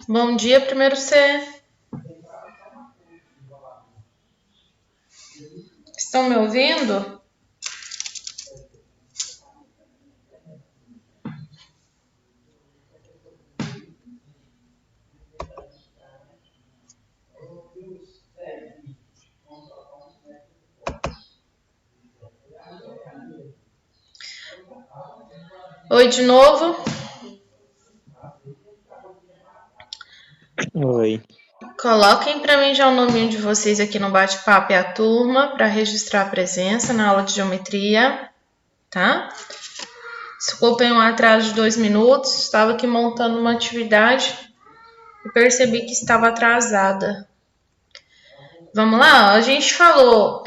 Bom dia, primeiro C. Estão me ouvindo? Oi de novo. Oi. Coloquem para mim já o nominho de vocês aqui no bate-papo e a turma para registrar a presença na aula de geometria, tá? Desculpem um atraso de 2 minutos, estava aqui montando uma atividade e percebi que estava atrasada. Vamos lá, a gente falou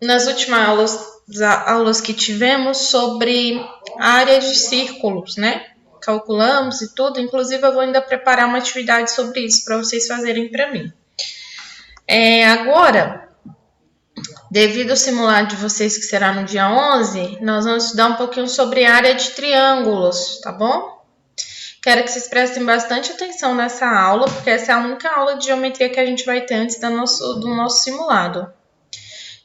nas últimas aulas que tivemos sobre a área de círculos, né? Calculamos e tudo, inclusive eu vou ainda preparar uma atividade sobre isso para vocês fazerem para mim. Agora, devido ao simulado de vocês que será no dia 11, nós vamos estudar um pouquinho sobre a área de triângulos, tá bom? Quero que vocês prestem bastante atenção nessa aula, porque essa é a única aula de geometria que a gente vai ter antes do nosso simulado.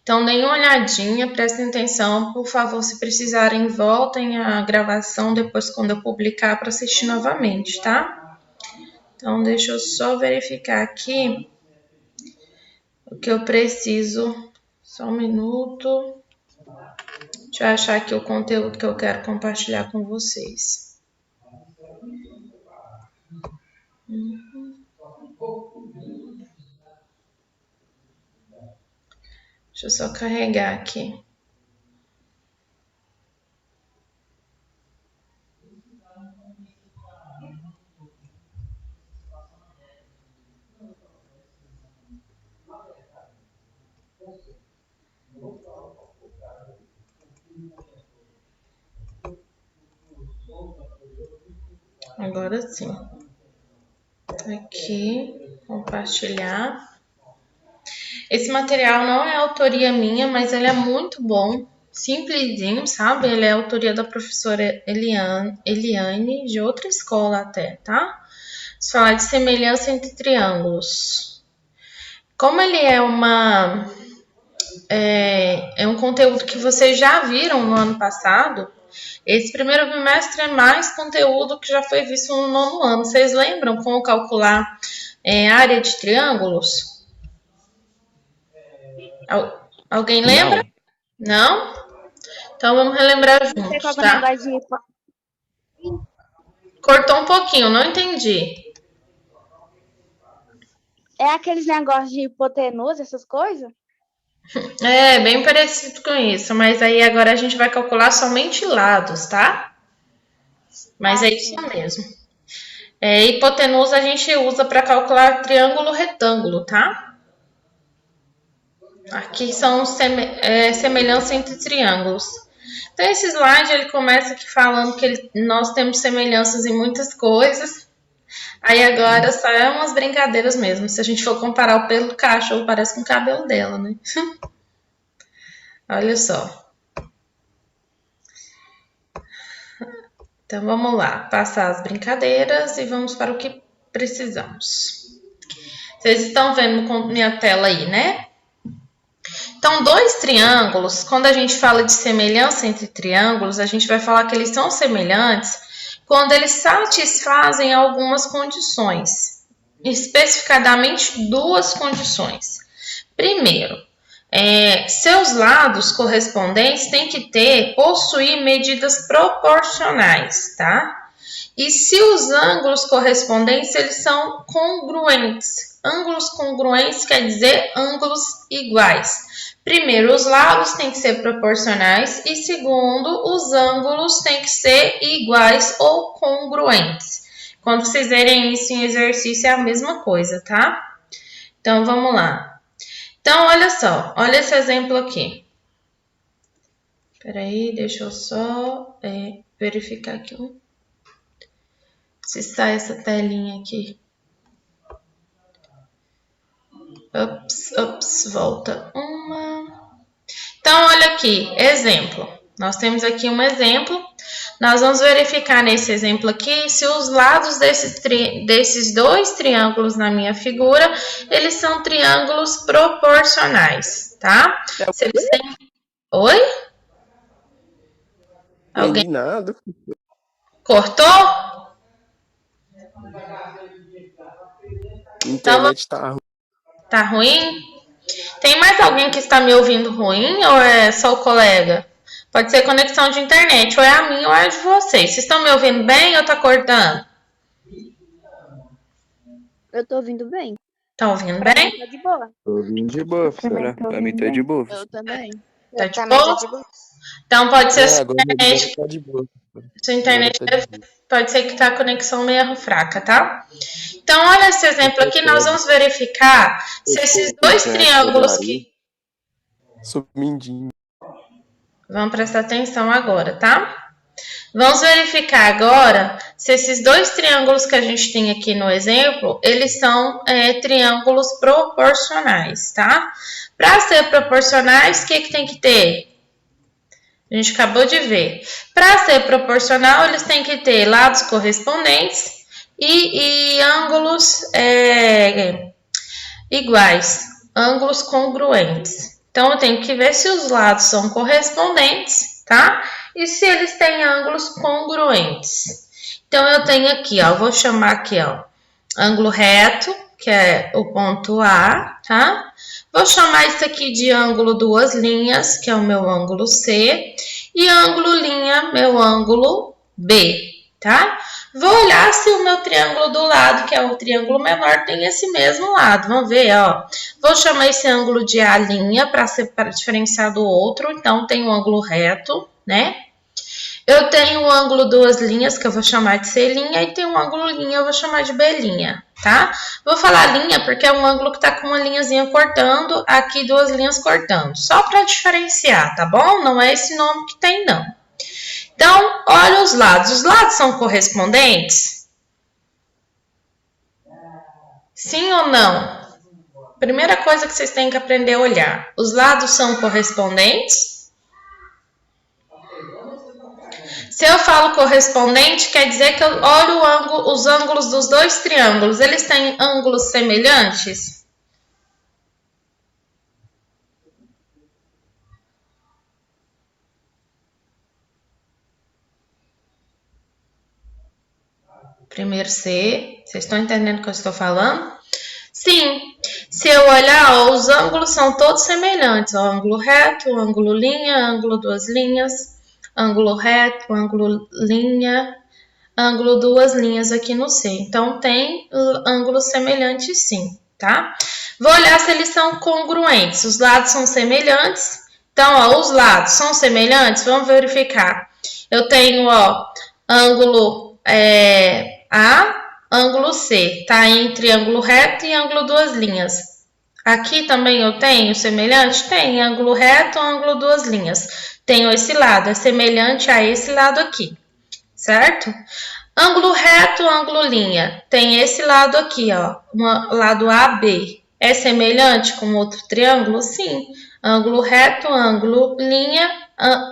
Então, deem uma olhadinha, prestem atenção, por favor, se precisarem, voltem a gravação depois quando eu publicar para assistir novamente, tá? Então, deixa eu só verificar aqui o que eu preciso. Só um minuto. Deixa eu achar aqui o conteúdo que eu quero compartilhar com vocês. Deixa eu só carregar aqui. Agora sim. Aqui, compartilhar. Esse material não é autoria minha, mas ele é muito bom, simplesinho, sabe? Ele é autoria da professora Eliane, de outra escola até, tá? Vamos falar de semelhança entre triângulos. Como ele é um conteúdo que vocês já viram no ano passado, esse primeiro bimestre é mais conteúdo que já foi visto no nono ano. Vocês lembram como calcular área de triângulos? Alguém lembra? Não? Então vamos relembrar juntos, tá? Cortou um pouquinho, não entendi. É aqueles negócios de hipotenusa, essas coisas? É, bem parecido com isso, mas aí agora a gente vai calcular somente lados, tá? Mas é isso mesmo. Hipotenusa a gente usa para calcular triângulo retângulo, tá? Aqui são semelhança entre triângulos. Então, esse slide ele começa aqui falando que nós temos semelhanças em muitas coisas. Aí agora só é umas brincadeiras mesmo. Se a gente for comparar o pelo do cachorro, parece com o cabelo dela, né? Olha só. Então, vamos lá. Passar as brincadeiras e vamos para o que precisamos. Vocês estão vendo com minha tela aí, né? Então, dois triângulos, quando a gente fala de semelhança entre triângulos, a gente vai falar que eles são semelhantes quando eles satisfazem algumas condições, especificadamente duas condições. Primeiro, seus lados correspondentes têm que possuir medidas proporcionais, tá? E se os ângulos correspondentes, eles são congruentes. Ângulos congruentes quer dizer ângulos iguais. Primeiro, os lados têm que ser proporcionais e segundo, os ângulos têm que ser iguais ou congruentes. Quando vocês verem isso em exercício é a mesma coisa, tá? Então, vamos lá. Então, olha só, olha esse exemplo aqui. Espera aí, deixa eu só verificar aqui se sai essa telinha aqui. Volta uma. Então, olha aqui, exemplo. Nós temos aqui um exemplo. nós vamos verificar nesse exemplo aqui se os lados desses dois triângulos na minha figura, eles são triângulos proporcionais, tá? Se eles têm... Oi? Alguém Nada. cortou? Internet tá ruim. Tá ruim? Tem mais alguém que está me ouvindo ruim ou é só o colega? Pode ser conexão de internet, ou é a minha ou é a de vocês. Vocês estão me ouvindo bem ou tá cortando? Eu tô ouvindo bem. Tá ouvindo bem? Tá de boa. Tô ouvindo de boa, professora. Pra mim tá de boa. Eu também. Tá de boa? Então pode ser a sua Agora internet. tá de boa. Sua internet Agora tá de boa. pode ser que tá a conexão meio fraca, tá? Então, olha esse exemplo aqui, nós vamos verificar se esses dois triângulos que... Sumindinho. Vamos prestar atenção agora, tá? Vamos verificar agora se esses dois triângulos que a gente tem aqui no exemplo, eles são triângulos proporcionais, tá? Para ser proporcionais, o que tem que ter? A gente acabou de ver. Para ser proporcional, eles têm que ter lados correspondentes e ângulos iguais, ângulos congruentes. Então, eu tenho que ver se os lados são correspondentes, tá? E se eles têm ângulos congruentes. Então, eu tenho aqui, ó, vou chamar aqui, ó, ângulo reto, que é o ponto A, tá? Vou chamar isso aqui de ângulo duas linhas, que é o meu ângulo C, e ângulo linha, meu ângulo B, tá? Vou olhar se o meu triângulo do lado, que é o triângulo menor, tem esse mesmo lado. Vamos ver, ó. Vou chamar esse ângulo de A' para diferenciar do outro. Então, tem o ângulo reto, né? Eu tenho o ângulo duas linhas, que eu vou chamar de C', e tem um ângulo linha, eu vou chamar de B', tá? Vou falar linha porque é um ângulo que tá com uma linhazinha cortando, aqui duas linhas cortando. Só para diferenciar, tá bom? Não é esse nome que tem, não. Então, olha os lados. Os lados são correspondentes? Sim ou não? Primeira coisa que vocês têm que aprender a olhar. Os lados são correspondentes? Se eu falo correspondente, quer dizer que eu olho os ângulos dos dois triângulos. Eles têm ângulos semelhantes? Primeiro C, vocês estão entendendo o que eu estou falando? Sim, se eu olhar, ó, os ângulos são todos semelhantes, ó, ângulo reto, ângulo linha, ângulo duas linhas, ângulo reto, ângulo linha, ângulo duas linhas aqui no C. Então, tem ângulos semelhantes sim, tá? Vou olhar se eles são congruentes, os lados são semelhantes. Então, ó, os lados são semelhantes, vamos verificar. Eu tenho, ó, ângulo A, ângulo C, tá entre ângulo reto e ângulo duas linhas. Aqui também eu tenho semelhante? Tem, ângulo reto, ângulo duas linhas. Tenho esse lado, é semelhante a esse lado aqui, certo? Ângulo reto, ângulo linha. Tem esse lado aqui, ó, lado AB. É semelhante com outro triângulo? Sim. Ângulo reto, ângulo linha,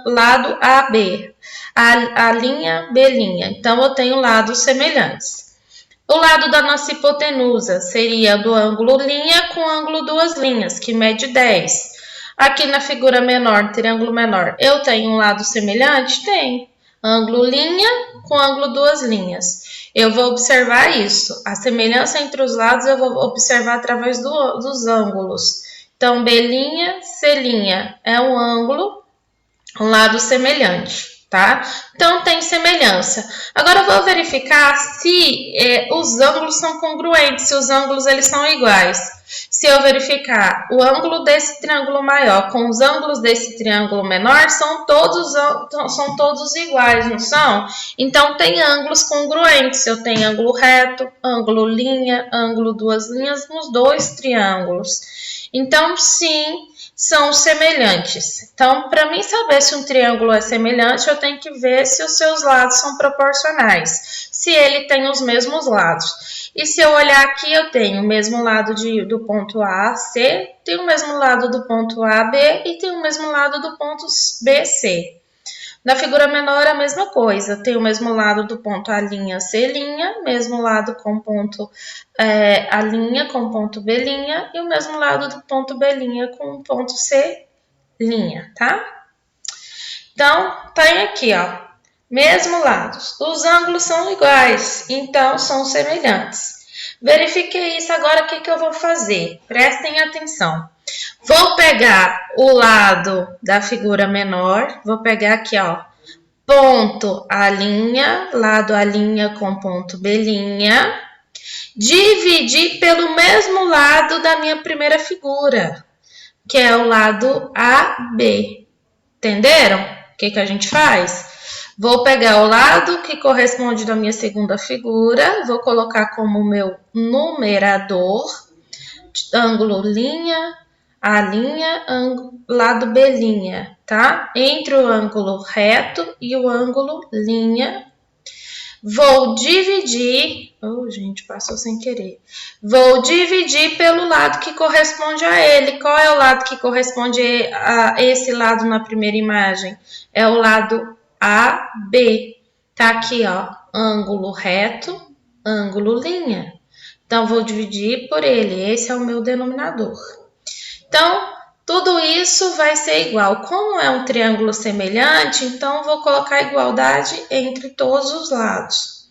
lado AB. A linha, B'. Então, eu tenho lados semelhantes. O lado da nossa hipotenusa seria do ângulo linha com ângulo duas linhas, que mede 10. Aqui na figura menor, triângulo menor, eu tenho um lado semelhante? Tem. Ângulo linha com ângulo duas linhas. Eu vou observar isso. A semelhança entre os lados eu vou observar através dos ângulos. Então, B', C' é um ângulo, um lado semelhante. Tá? Então, tem semelhança. Agora, eu vou verificar se os ângulos são congruentes, se os ângulos eles são iguais. Se eu verificar o ângulo desse triângulo maior com os ângulos desse triângulo menor, são todos iguais, não são? Então, tem ângulos congruentes. Eu tenho ângulo reto, ângulo linha, ângulo duas linhas nos dois triângulos. Então, sim, são semelhantes. Então, para mim saber se um triângulo é semelhante, eu tenho que ver se os seus lados são proporcionais, se ele tem os mesmos lados. E se eu olhar aqui, eu tenho o mesmo lado do ponto A, C, tenho o mesmo lado do ponto A, B e tenho o mesmo lado do ponto B, C. Na figura menor, a mesma coisa. Tem o mesmo lado do ponto A', C', mesmo lado com ponto A' com ponto B', e o mesmo lado do ponto B' com ponto C', tá? Então, tem aqui, ó, mesmo lados. Os ângulos são iguais, então são semelhantes. Verifiquei isso, agora o que eu vou fazer? Prestem atenção. Vou pegar o lado da figura menor, vou pegar aqui, ó, ponto A', lado A' com ponto B', dividir pelo mesmo lado da minha primeira figura, que é o lado AB. Entenderam? O que a gente faz? Vou pegar o lado que corresponde da minha segunda figura, vou colocar como meu numerador, ângulo linha, A', lado B', tá? Entre o ângulo reto e o ângulo linha. Vou dividir, gente, passou sem querer. Vou dividir pelo lado que corresponde a ele. Qual é o lado que corresponde a esse lado na primeira imagem? É o lado AB. Tá aqui, ó, ângulo reto, ângulo linha. Então, vou dividir por ele. Esse é o meu denominador. Então, tudo isso vai ser igual. Como é um triângulo semelhante, então vou colocar igualdade entre todos os lados.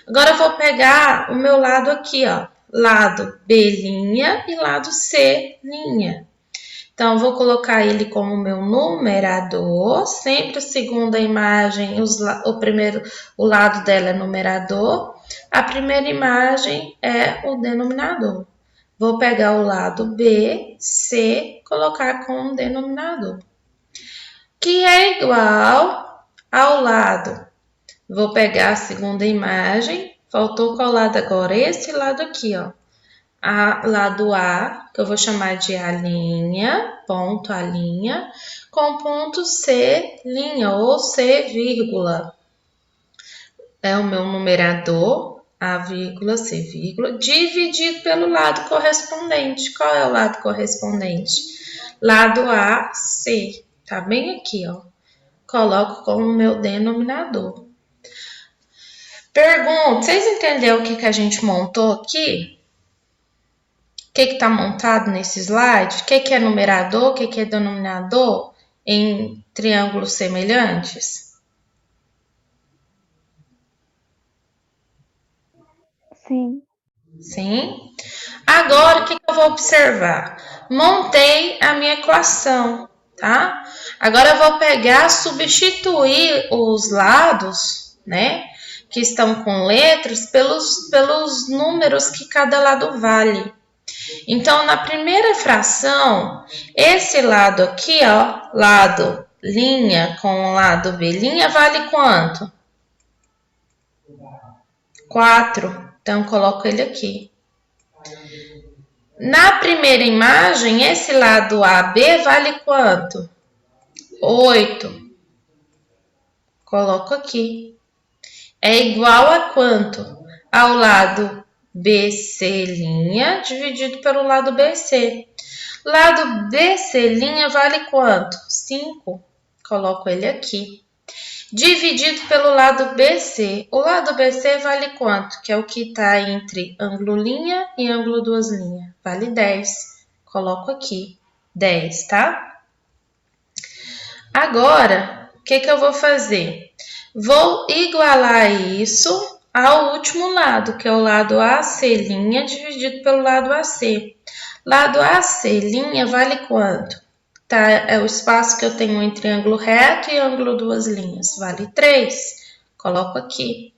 Agora eu vou pegar o meu lado aqui, ó, lado B' e lado C'. Então, vou colocar ele como meu numerador. Sempre a segunda imagem, o lado dela é numerador. A primeira imagem é o denominador. Vou pegar o lado B, C, colocar como denominador, que é igual ao lado. Vou pegar a segunda imagem, faltou qual lado agora? Esse lado aqui, ó. Lado A, que eu vou chamar de A', ponto A', com ponto C', ou C, vírgula. É o meu numerador. A, vírgula, C, vírgula, dividido pelo lado correspondente. Qual é o lado correspondente? Lado AC, tá bem aqui, ó. Coloco como meu denominador. Pergunta, vocês entenderam o que a gente montou aqui? O que tá montado nesse slide? O que é numerador, o que é denominador em triângulos semelhantes? Sim. Sim? Agora, o que eu vou observar? Montei a minha equação, tá? Agora, eu vou pegar, substituir os lados, né? Que estão com letras, pelos números que cada lado vale. Então, na primeira fração, esse lado aqui, ó, lado linha com lado B', vale quanto? 4. Então, coloco ele aqui. Na primeira imagem, esse lado AB vale quanto? 8. Coloco aqui. É igual a quanto? Ao lado BC' dividido pelo lado BC. Lado BC' vale quanto? 5. Coloco ele aqui. Dividido pelo lado BC. O lado BC vale quanto? Que é o que está entre ângulo linha e ângulo duas linhas. Vale 10. Coloco aqui 10, tá? Agora, o que eu vou fazer? Vou igualar isso ao último lado, que é o lado AC' dividido pelo lado AC. Lado AC' vale quanto? Tá, é o espaço que eu tenho entre ângulo reto e ângulo duas linhas. Vale 3. Coloco aqui.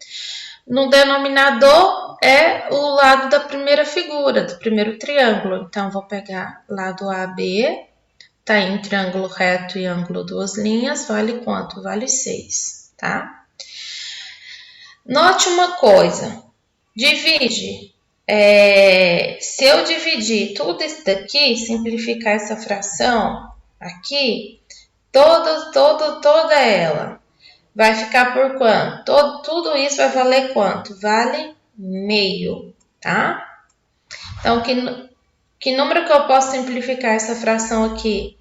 No denominador é o lado da primeira figura, do primeiro triângulo. Então, vou pegar lado AB, tá entre ângulo reto e ângulo duas linhas. Vale quanto? Vale 6, tá? Note uma coisa. Divide. Se eu dividir tudo isso daqui, simplificar essa fração aqui, toda ela vai ficar por quanto? Tudo isso vai valer quanto? Vale meio, tá? Então, que número que eu posso simplificar essa fração aqui?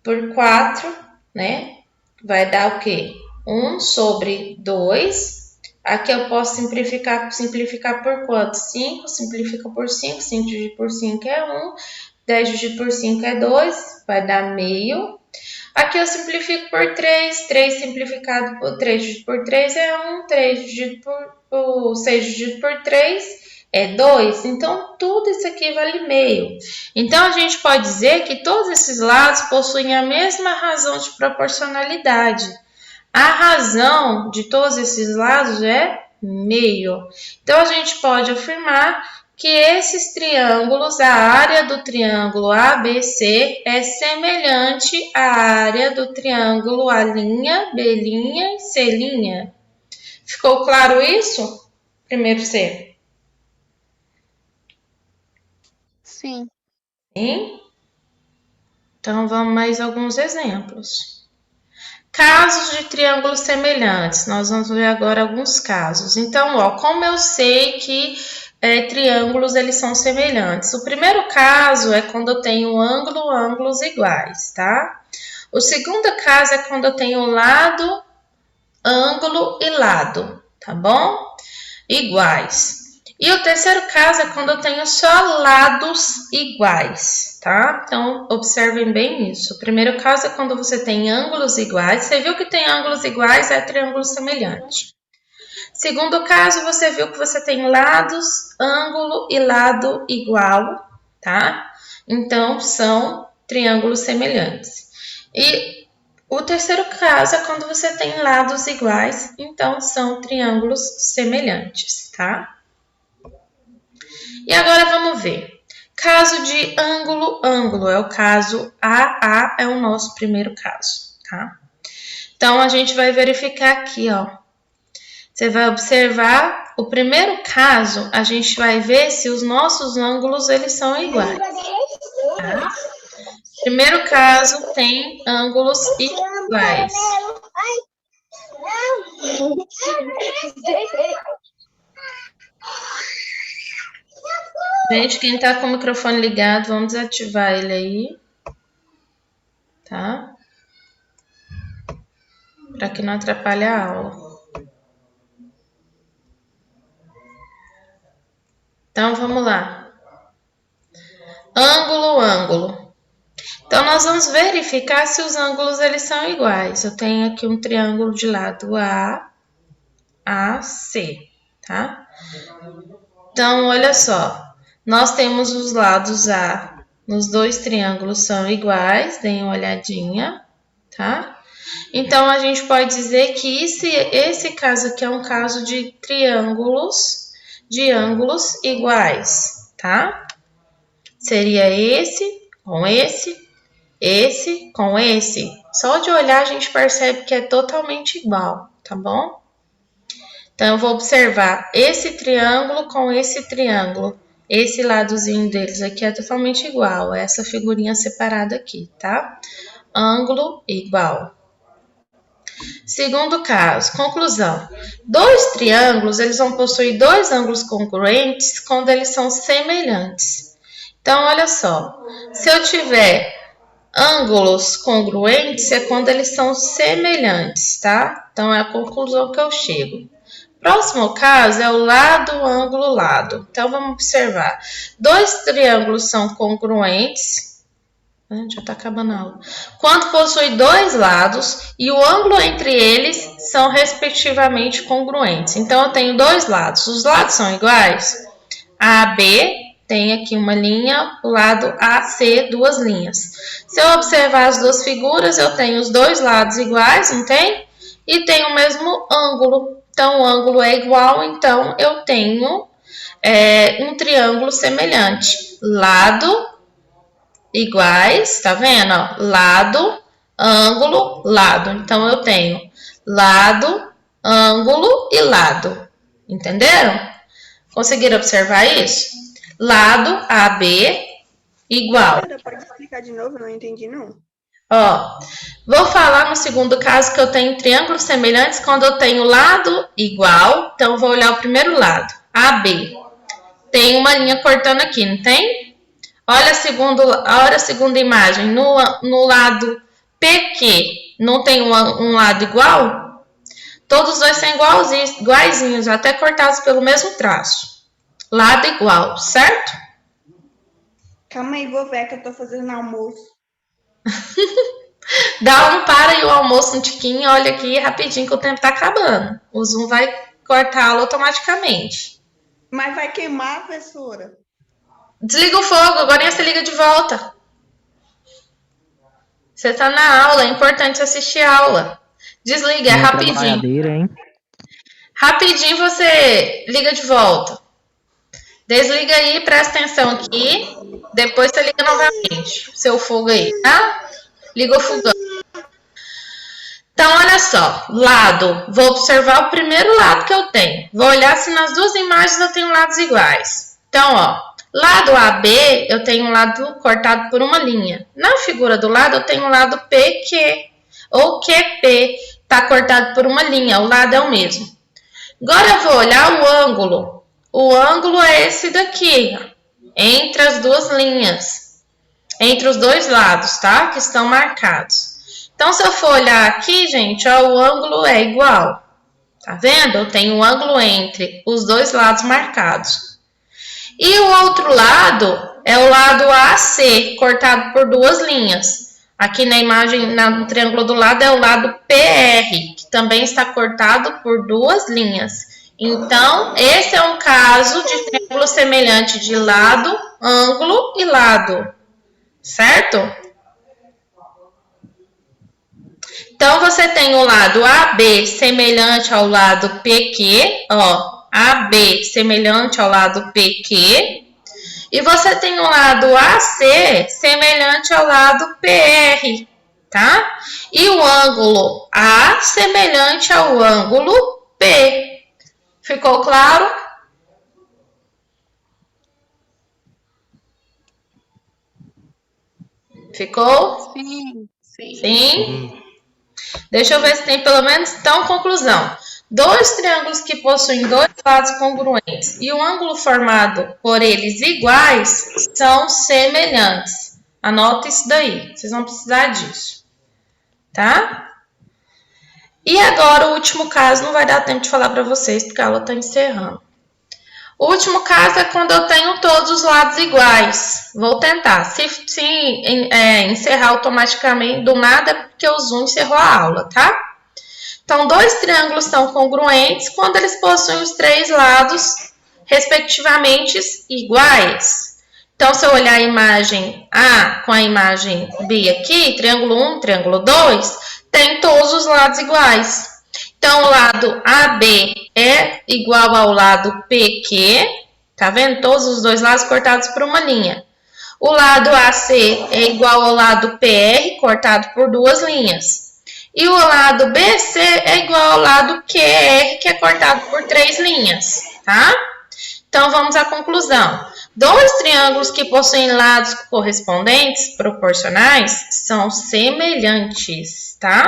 Por 4, né? Vai dar o quê? 1 sobre 2. Aqui eu posso simplificar por quanto? 5, simplifica por 5, 5 dividido por 5 é 1, 10 dividido por 5 é 2, vai dar meio. Aqui eu simplifico por 3, 3 simplificado por 3 dividido por 3 é 1, 3 dividido por 6 dividido por 3 é 2. Então, tudo isso aqui vale meio. Então, a gente pode dizer que todos esses lados possuem a mesma razão de proporcionalidade. A razão de todos esses lados é meio. Então, a gente pode afirmar que esses triângulos, a área do triângulo ABC é semelhante à área do triângulo A', B' e C'. Ficou claro isso? Primeiro C. Sim. Sim? Então, vamos mais alguns exemplos. Casos de triângulos semelhantes. Nós vamos ver agora alguns casos. Então, ó, como eu sei que triângulos eles são semelhantes? O primeiro caso é quando eu tenho ângulos iguais, tá? O segundo caso é quando eu tenho lado, ângulo e lado, tá bom? Iguais. E o terceiro caso é quando eu tenho só lados iguais, tá? Então, observem bem isso. O primeiro caso é quando você tem ângulos iguais. Você viu que tem ângulos iguais, é triângulo semelhante. Segundo caso, você viu que você tem lados, ângulo e lado igual, tá? Então, são triângulos semelhantes. E o terceiro caso é quando você tem lados iguais, então são triângulos semelhantes, tá? E agora vamos ver. Caso de ângulo, é o caso AA, é o nosso primeiro caso, tá? Então, a gente vai verificar aqui, ó. Você vai observar, o primeiro caso, a gente vai ver se os nossos ângulos, eles são iguais, tá? Primeiro caso tem ângulos iguais. Gente, quem tá com o microfone ligado, vamos desativar ele aí, tá? Para que não atrapalhe a aula. Então, vamos lá. Ângulo. Então, nós vamos verificar se os ângulos eles são iguais. Eu tenho aqui um triângulo de lado A, AC, tá? Então, olha só. Nós temos os lados A nos dois triângulos são iguais. Deem uma olhadinha, tá? Então, a gente pode dizer que esse caso aqui é um caso de triângulos de ângulos iguais, tá? Seria esse com esse com esse. Só de olhar a gente percebe que é totalmente igual, tá bom? Então, eu vou observar esse triângulo com esse triângulo. Esse ladozinho deles aqui é totalmente igual, é essa figurinha separada aqui, tá? Ângulo igual. Segundo caso, conclusão. Dois triângulos, eles vão possuir dois ângulos congruentes quando eles são semelhantes. Então, olha só. Se eu tiver ângulos congruentes, é quando eles são semelhantes, tá? Então, é a conclusão que eu chego. Próximo caso é o lado, ângulo, lado. Então, vamos observar. Dois triângulos são congruentes. Já está acabando a aula. Quando possui dois lados e o ângulo entre eles são respectivamente congruentes. Então, eu tenho dois lados. Os lados são iguais? AB tem aqui uma linha, o lado AC, duas linhas. Se eu observar as duas figuras, eu tenho os dois lados iguais, não tem? E tem o mesmo ângulo. Então, o ângulo é igual, então eu tenho um triângulo semelhante. Lado iguais, tá vendo? Ó, lado, ângulo, lado. Então, eu tenho lado, ângulo e lado. Entenderam? Conseguiram observar isso? Lado AB igual. Pode explicar de novo? Não entendi, não. Ó, vou falar no segundo caso que eu tenho triângulos semelhantes quando eu tenho lado igual. Então, vou olhar o primeiro lado, AB. Tem uma linha cortando aqui, não tem? Olha a segunda imagem. No lado PQ, não tem um lado igual? Todos os dois são iguaizinhos, até cortados pelo mesmo traço. Lado igual, certo? Calma aí, vou ver que eu tô fazendo almoço. Dá um para aí o almoço um tiquinho, olha aqui rapidinho que o tempo tá acabando. O Zoom vai cortá-lo automaticamente. Mas vai queimar, professora? Desliga o fogo, agora você liga de volta. Você tá na aula, é importante você assistir a aula. Desliga, é rapidinho. Hein? Rapidinho você liga de volta. Desliga aí, presta atenção aqui. Depois você liga novamente. Seu fogo aí, tá? Liga o fogão. Então, olha só. Lado. Vou observar o primeiro lado que eu tenho. Vou olhar se nas duas imagens eu tenho lados iguais. Então, ó. Lado AB, eu tenho um lado cortado por uma linha. Na figura do lado, eu tenho um lado PQ. Ou QP. Tá cortado por uma linha. O lado é o mesmo. Agora eu vou olhar o ângulo. O ângulo é esse daqui, ó, entre as duas linhas, entre os dois lados, tá? Que estão marcados. Então, se eu for olhar aqui, gente, ó, o ângulo é igual. Tá vendo? Eu tenho um ângulo entre os dois lados marcados. E o outro lado é o lado AC, cortado por duas linhas. Aqui na imagem, no triângulo do lado, é o lado PR, que também está cortado por duas linhas. Então, esse é um caso de triângulo semelhante de lado, ângulo e lado, certo? Então, você tem o lado AB semelhante ao lado PQ, ó, AB semelhante ao lado PQ, e você tem o lado AC semelhante ao lado PR, tá? E o ângulo A semelhante ao ângulo P. Ficou claro? Ficou? Sim. Sim? Deixa eu ver se tem pelo menos. Então, conclusão. Dois triângulos que possuem dois lados congruentes e o ângulo formado por eles iguais são semelhantes. Anota isso daí. Vocês vão precisar disso. Tá? E agora o último caso, não vai dar tempo de falar para vocês, porque a aula está encerrando. O último caso é quando eu tenho todos os lados iguais. Vou tentar. Se encerrar automaticamente do nada, é porque o Zoom encerrou a aula, tá? Então, dois triângulos são congruentes quando eles possuem os três lados, respectivamente, iguais. Então, se eu olhar a imagem A com a imagem B aqui, triângulo 1, triângulo 2... tem todos os lados iguais. Então, o lado AB é igual ao lado PQ, tá vendo? Todos os dois lados cortados por uma linha. O lado AC é igual ao lado PR, cortado por duas linhas. E o lado BC é igual ao lado QR, que é cortado por três linhas, tá? Então, vamos à conclusão. Dois triângulos que possuem lados correspondentes, proporcionais, são semelhantes, tá?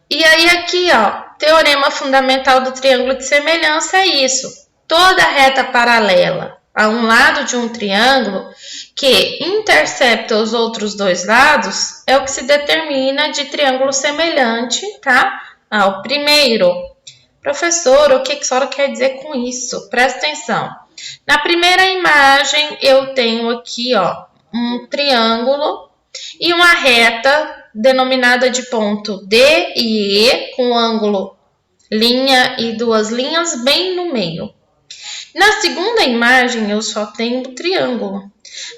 E aí aqui, ó, teorema fundamental do triângulo de semelhança é isso. Toda reta paralela a um lado de um triângulo que intercepta os outros dois lados é o que se determina de triângulo semelhante, tá? Ao primeiro. Professor, o que a senhora quer dizer com isso? Presta atenção. Na primeira imagem, eu tenho aqui, ó, um triângulo e uma reta denominada de ponto D e E, com ângulo linha e duas linhas bem no meio. Na segunda imagem, eu só tenho o triângulo.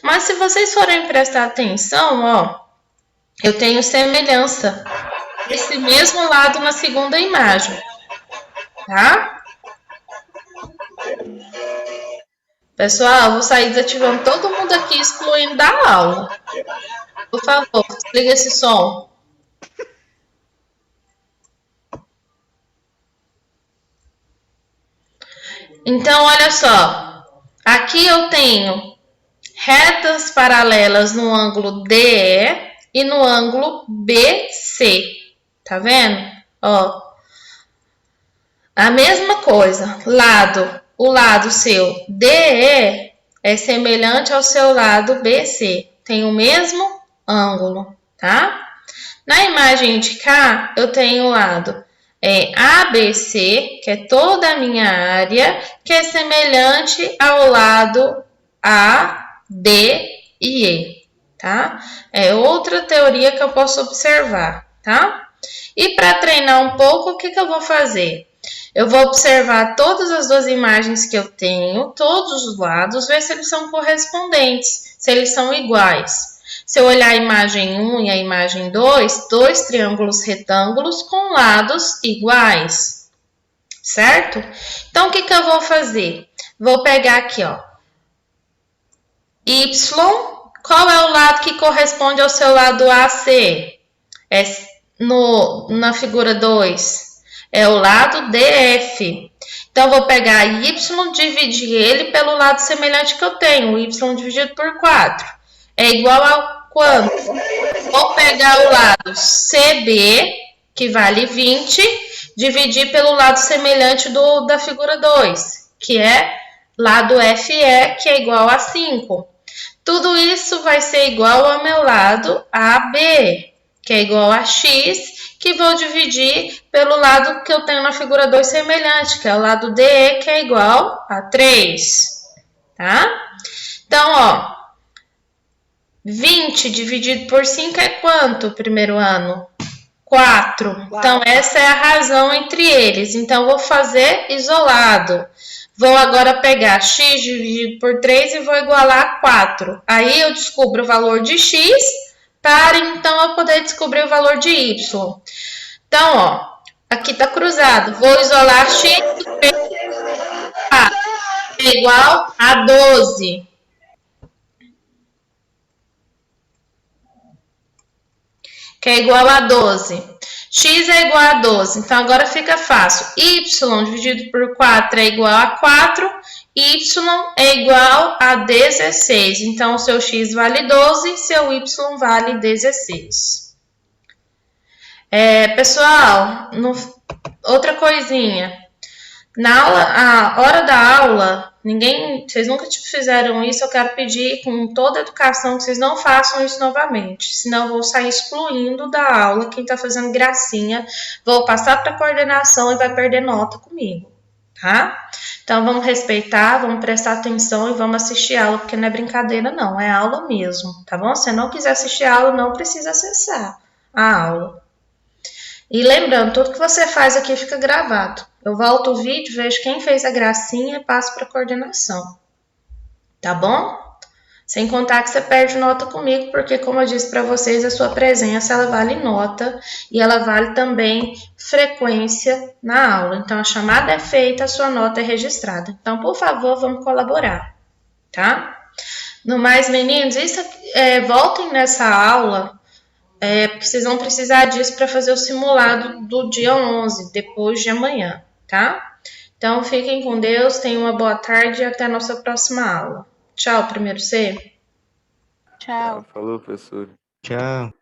Mas se vocês forem prestar atenção, ó, eu tenho semelhança. Esse mesmo lado na segunda imagem, tá? Pessoal, vou sair desativando todo mundo aqui, excluindo da aula. Por favor, desliga esse som. Então, olha só. Aqui eu tenho retas paralelas no ângulo DE e no ângulo BC. Tá vendo? Ó. A mesma coisa. O lado seu DE é semelhante ao seu lado BC. Tem o mesmo ângulo, tá? Na imagem de cá, eu tenho o lado é ABC, que é toda a minha área, que é semelhante ao lado A, D e E, tá? É outra teoria que eu posso observar, tá? E para treinar um pouco, o que eu vou fazer? Eu vou observar todas as duas imagens que eu tenho, todos os lados, ver se eles são correspondentes, se eles são iguais. Se eu olhar a imagem 1 e a imagem 2, dois triângulos retângulos com lados iguais, certo? Então, o que eu vou fazer? Vou pegar aqui, ó, Y, qual é o lado que corresponde ao seu lado AC? É na figura 2. É o lado DF. Então, vou pegar Y, dividir ele pelo lado semelhante que eu tenho. Y dividido por 4. É igual a quanto? Vou pegar o lado CB, que vale 20, dividir pelo lado semelhante da figura 2, que é lado FE, que é igual a 5. Tudo isso vai ser igual ao meu lado AB, que é igual a X, que vou dividir pelo lado que eu tenho na figura 2 semelhante, que é o lado DE, que é igual a 3, tá? Então, ó, 20 dividido por 5 é quanto, primeiro ano? 4. Então, essa é a razão entre eles. Então, vou fazer isolado. Vou agora pegar x dividido por 3 e vou igualar a 4. Aí, eu descubro o valor de x, para então eu poder descobrir o valor de y. Então, ó, aqui tá cruzado. Vou isolar x é igual a 12. Que é igual a 12. X é igual a 12. Então, agora fica fácil. Y dividido por 4 é igual a 4. Y é igual a 16. Então, o seu X vale 12, seu Y vale 16. Pessoal, outra coisinha. A hora da aula, vocês nunca fizeram isso, eu quero pedir com toda a educação que vocês não façam isso novamente, senão eu vou sair excluindo da aula quem está fazendo gracinha, vou passar para a coordenação e vai perder nota comigo, tá? Então, vamos respeitar, vamos prestar atenção e vamos assistir a aula, porque não é brincadeira não, é aula mesmo, tá bom? Se você não quiser assistir a aula, não precisa acessar a aula. E lembrando, tudo que você faz aqui fica gravado. Eu volto o vídeo, vejo quem fez a gracinha e passo para a coordenação. Tá bom? Sem contar que você perde nota comigo, porque como eu disse para vocês, a sua presença ela vale nota e ela vale também frequência na aula. Então, a chamada é feita, a sua nota é registrada. Então, por favor, vamos colaborar, tá? No mais, meninos, voltem nessa aula. Porque vocês vão precisar disso para fazer o simulado do dia 11, depois de amanhã, tá? Então, fiquem com Deus, tenham uma boa tarde e até a nossa próxima aula. Tchau, primeiro C. Tchau. Falou, professor. Tchau.